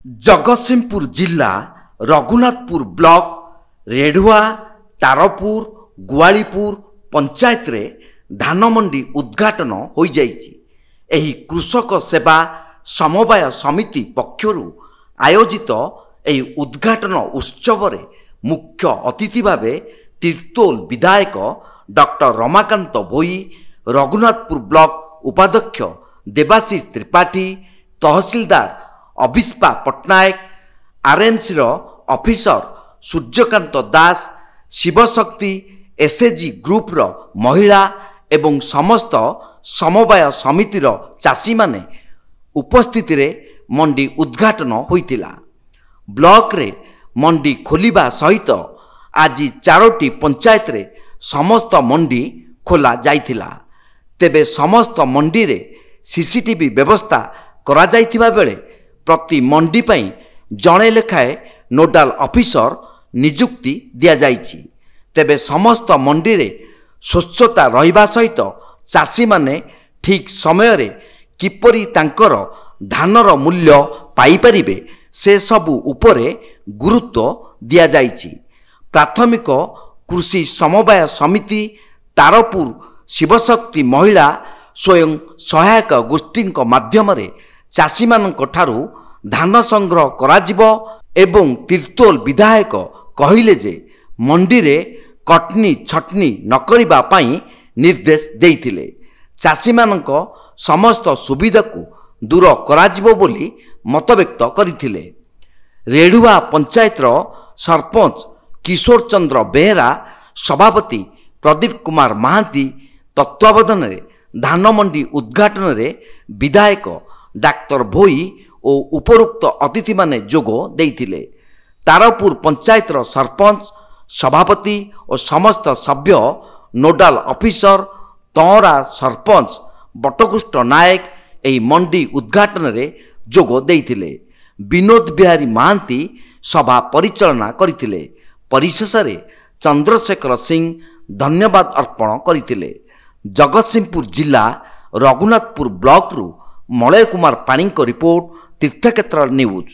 जगतसिंहपुर जिला रघुनाथपुर ब्लॉक रेढ़ुआ तारपुर गुआलीपुर पंचायत रे धान मंडी उद्घाटन हो जाइए। कृषक सेवा समवाय समिति पक्षरु आयोजित एही उद्घाटन उत्सव रे मुख्य अतिथि भावे तीर्तोल विधायक डॉक्टर रमाकांत भोई, रघुनाथपुर ब्लॉक उपाध्यक्ष देवाशीष त्रिपाठी, तहसीलदार अभिष्पा पट्टनायक, आरएमसी ऑफिसर सूर्यकांत दास, शिवशक्ति एसएचजी ग्रुप रो महिला एवं समस्त समवाय समितिर चाषी माने उपस्थिति रे मंडी उद्घाटन होइतिला। ब्लॉक रे मंडी खोलिबा सहित आज 4टी पंचायत रे समस्त मंडी खोला जाइतिला। तेबे समस्त मंडी रे सीसीटीवी व्यवस्था करा जाइतिबा बेले प्रति मंडी पई जणे लेखाए नोडाल ऑफिसर नियुक्ति दिया जाइछि। तेबे समस्त मंडी रे स्वच्छता रहिबा सहित चाषी माने ठीक समय रे किपरि तांकर धानर मूल्य पाई परिबे से सबु उपरे गुरुत्व दिया जाइछि। प्राथमिक कृषि समवाय समिति तारपुर शिवशक्ति महिला स्वयं सहायक गोष्ठी माध्यम रे चाषी मानक ठारू धान संग्रह कराजिबो एवं तीर्तोल विधायक कहिले जे मंडी रे कटनी छटनी न करिबा पाई निर्देश देइथिले। चाषी मानक समस्त सुविधा को दूर कराजिबो बोली मत व्यक्त करिथिले। रेढ़ुआ पंचायत सरपंच किशोर चंद्र बेहरा, सभापति प्रदीप कुमार महांती तत्वावधान रे धान मंडी उद्घाटन रे विधायक डाक्टर भोई और उपरोक्त अतिथि माने जोगो देइथिले। तारपुर पंचायत सरपंच सभापति और समस्त सभ्य नोडाल ऑफिसर तौरा सरपंच बटकुष्ट नायक एही मंडी उद्घाटन रे जोगो देइथिले। विनोद बिहारी महांती सभा परिचालना करिथिले। परिशेष रे चंद्रशेखर सिंह धन्यवाद अर्पण करिथिले। जगतसिंहपुर जिला रघुनाथपुर ब्लॉक रु मलय कुमार पाणी को रिपोर्ट, तीर्थक्षेत्र न्यूज।